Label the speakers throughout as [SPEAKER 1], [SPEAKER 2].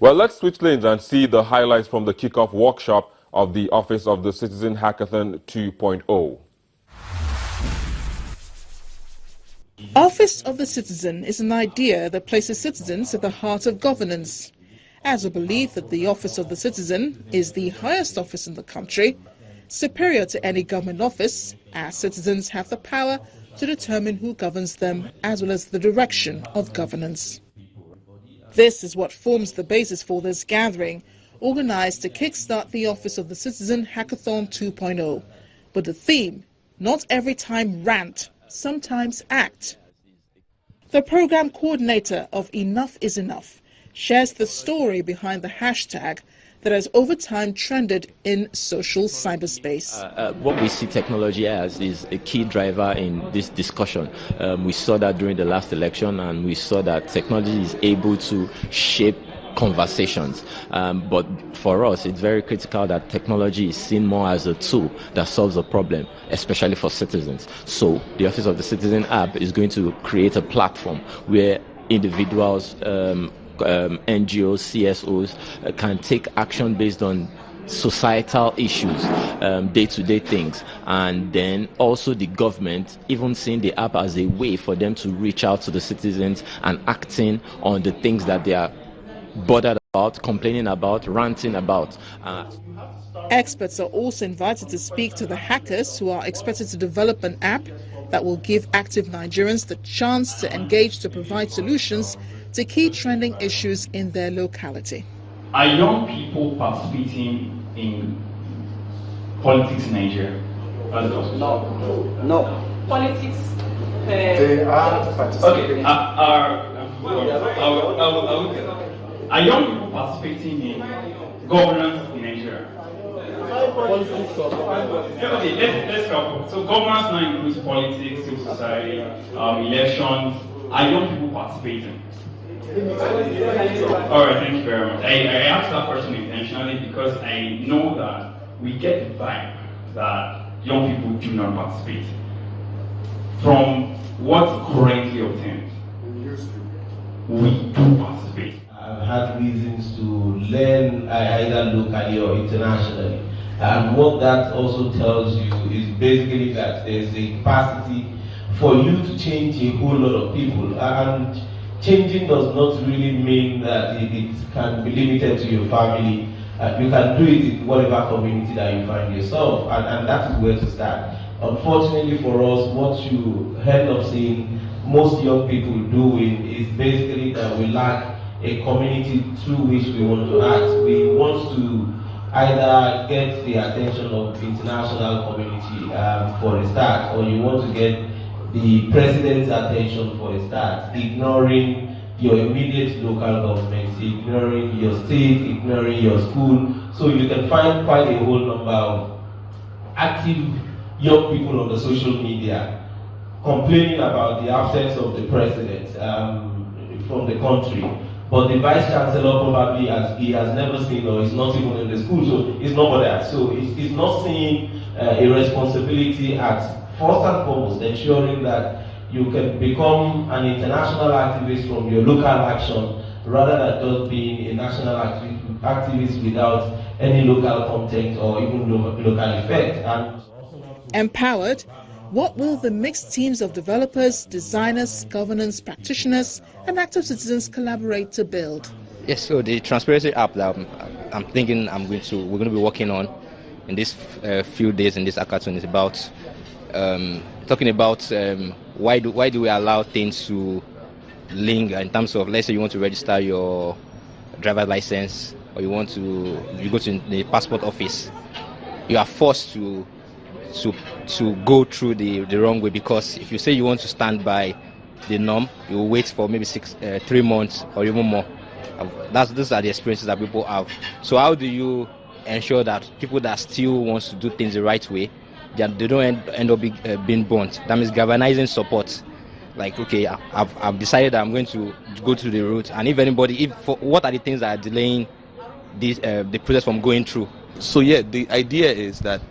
[SPEAKER 1] Well, let's switch lanes and see the highlights from the kickoff workshop of the Office of the Citizen Hackathon 2.0.
[SPEAKER 2] Office of the Citizen is an idea that places citizens at the heart of governance. As a belief that the Office of the Citizen is the highest office in the country, superior to any government office, as citizens have the power to determine who governs them as well as the direction of governance. This is what forms the basis for this gathering, organized to kickstart the Office of the Citizen Hackathon 2.0, with the theme, Not Every Time Rant, Sometimes Act. The program coordinator of Enough is Enough shares the story behind the hashtag that has over time trended in social cyberspace.
[SPEAKER 3] What we see technology as is a key driver in this discussion. We saw that during the last election, and we saw that technology is able to shape conversations. But for us, it's very critical that technology is seen more as a tool that solves a problem, especially for citizens. So the Office of the Citizen app is going to create a platform where individuals, NGOs, CSOs can take action based on societal issues, day-to-day things, and then also the government even seeing the app as a way for them to reach out to the citizens and acting on the things that they are bothered about, complaining about, ranting about.
[SPEAKER 2] Experts are also invited to speak to the hackers who are expected to develop an app that will give active Nigerians the chance to engage to provide solutions to key trending issues in their locality.
[SPEAKER 4] Are young people participating in politics in Nigeria?
[SPEAKER 5] No.
[SPEAKER 6] Politics.
[SPEAKER 5] They are participating.
[SPEAKER 4] Okay. Are young people participating in governance in Nigeria? Okay, let's go. So governance now includes politics, civil society, elections. Are young people participating? All right, thank you very much. I asked that question intentionally because I know that we get the vibe that young people do not participate. From what's currently obtained, we do participate.
[SPEAKER 7] I've had reasons to learn either locally or internationally. And what that also tells you is basically that there's a capacity for you to change a whole lot of people. And changing does not really mean that it can be limited to your family. You can do it in whatever community that you find yourself, and that is where to start. Unfortunately for us, what you end up seeing most young people doing is basically that we lack a community through which we want to act. We want to either get the attention of the international community for a start, or you want to get the president's attention for a start, ignoring your immediate local government, ignoring your state, ignoring your school. So you can find quite a whole number of active young people on the social media complaining about the absence of the president from the country. But the vice chancellor probably he has never seen, or is not even in the school, so he's not bothered. So he's not seeing a responsibility at first and foremost ensuring that you can become an international activist from your local action rather than just being a national activist without any local content or even local effect. And
[SPEAKER 2] empowered, what will the mixed teams of developers, designers, governance practitioners, and active citizens collaborate to build?
[SPEAKER 8] Yes, so the transparency app that I'm thinking we're going to be working on in these few days in this hackathon is about talking about why do we allow things to link in terms of, let's say you want to register your driver's license, or you go to the passport office, you are forced to go through the wrong way, because if you say you want to stand by the norm, you will wait for maybe 3 months or even more. Those are the experiences that people have. So how do you ensure that people that still want to do things the right way, they don't end up being burnt? That means galvanizing support. Like, okay, I've decided that I'm going to go through the route, and what are the things that are delaying the process from going through?
[SPEAKER 9] So yeah, the idea is that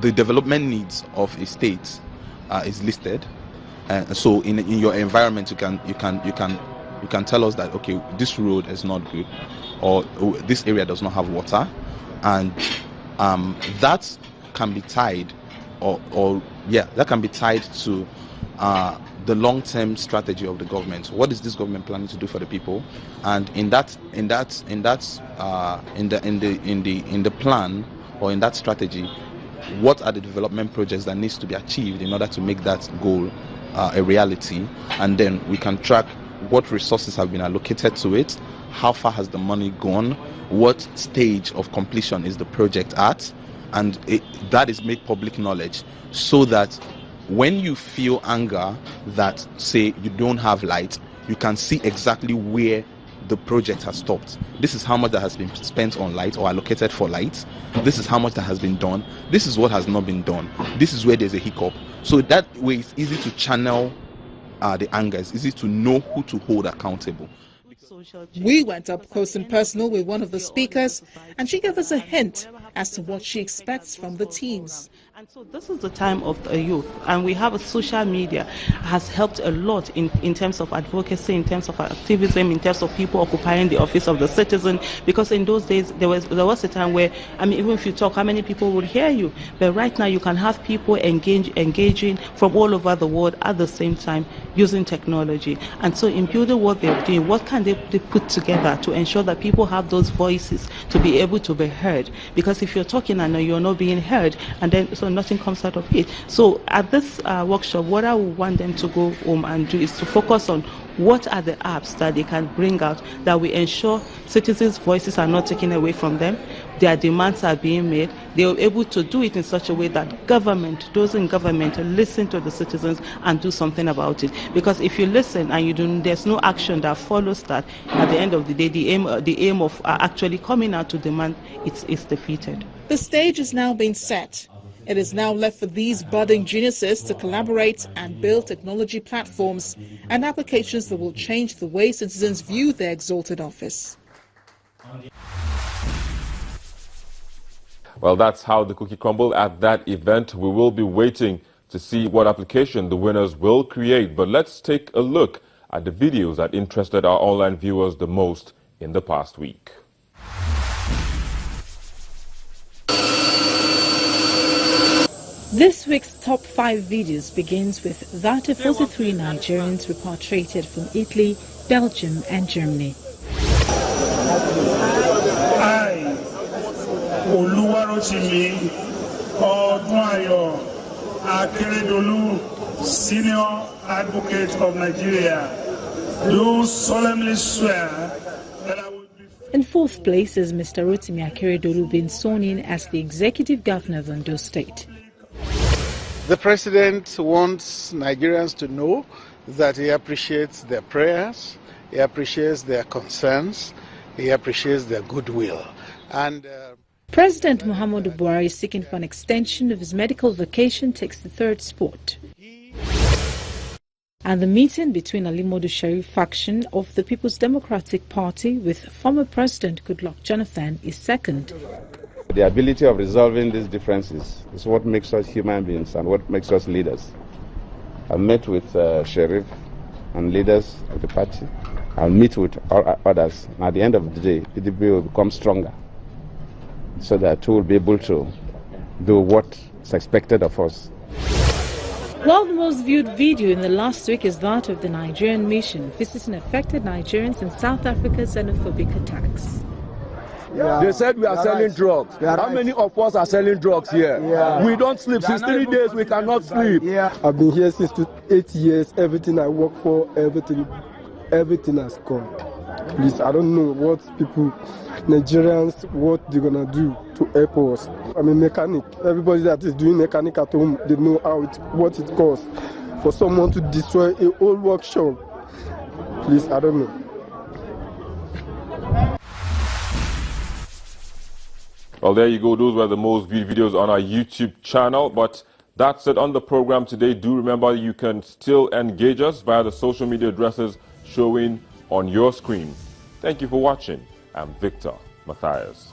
[SPEAKER 9] the development needs of a state is listed. So in your environment, you can You can tell us that, okay, this road is not good, or this area does not have water, and that can be tied, that can be tied to the long-term strategy of the government. What is this government planning to do for the people? And in the plan, or in that strategy, what are the development projects that needs to be achieved in order to make that goal a reality? And then we can track what resources have been allocated to it, how far has the money gone, what stage of completion is the project at, and that is made public knowledge, so that when you feel anger that, say, you don't have light, you can see exactly where the project has stopped. This is how much that has been spent on light or allocated for light. This is how much that has been done. This is what has not been done. This is where there's a hiccup. So that way it's easy to channel the anger. It's easy to know who to hold accountable.
[SPEAKER 2] We went up close and personal with one of the speakers, and she gave us a hint as to what she expects from the teams.
[SPEAKER 6] And so this is the time of the youth, and we have a social media has helped a lot in terms of advocacy, in terms of activism, in terms of people occupying the office of the citizen, because in those days there was a time where, I mean, even if you talk, how many people would hear you? But right now you can have people engaging from all over the world at the same time using technology. And so in building what they're doing, what can they put together to ensure that people have those voices to be able to be heard? Because if you're talking and you're not being heard, and then so nothing comes out of it. So at this workshop, what I would want them to go home and do is to focus on what are the apps that they can bring out that will ensure citizens' voices are not taken away from them, their demands are being made, they are able to do it in such a way that government, those in government, listen to the citizens and do something about it. Because if you listen and there's no action that follows that, at the end of the day, the aim of actually coming out to demand, it's defeated.
[SPEAKER 2] The stage is now being set. It is now left for these budding geniuses to collaborate and build technology platforms and applications that will change the way citizens view their exalted office.
[SPEAKER 1] Well, that's how the cookie crumbled at that event. We will be waiting to see what application the winners will create. But let's take a look at the videos that interested our online viewers the most in the past week.
[SPEAKER 10] This week's top 5 videos begins with that of 43 Nigerians repatriated from Italy, Belgium and Germany.
[SPEAKER 11] I, Oluwarotimi Odunwayo Akeredolu, Senior Advocate of Nigeria, do solemnly swear that I will be...
[SPEAKER 10] In 4th place is Mr. Rotimi Akeredolu being sworn in as the Executive Governor of Ondo State.
[SPEAKER 12] The President wants Nigerians to know that he appreciates their prayers, he appreciates their concerns, he appreciates their goodwill. And
[SPEAKER 10] President Muhammadu Buhari is seeking for an extension of his medical vacation takes the 3rd spot. And the meeting between Ali Modu Sharif faction of the People's Democratic Party with former President Goodluck Jonathan is 2nd.
[SPEAKER 13] The ability of resolving these differences is what makes us human beings and what makes us leaders. I've met with Sharif and leaders of the party. I'll meet with others. And at the end of the day, PDP will become stronger so that we will be able to do what is expected of us.
[SPEAKER 10] Well, the most viewed video in the last week is that of the Nigerian mission visiting affected Nigerians in South Africa's xenophobic attacks.
[SPEAKER 14] They said we are selling drugs. How many of us are selling drugs here? We don't sleep. 63 days we cannot sleep.
[SPEAKER 15] I've been here since 8 years. Everything I work for, everything has gone. Please, I don't know what people, Nigerians, what they're gonna do to help us. I'm a mechanic. Everybody that is doing mechanic at home, they know what it costs for someone to destroy a whole workshop. Please, I don't know.
[SPEAKER 1] Well, there you go. Those were the most viewed videos on our YouTube channel. But that's it on the program today. Do remember you can still engage us via the social media addresses showing on your screen. Thank you for watching. I'm Victor Matthias.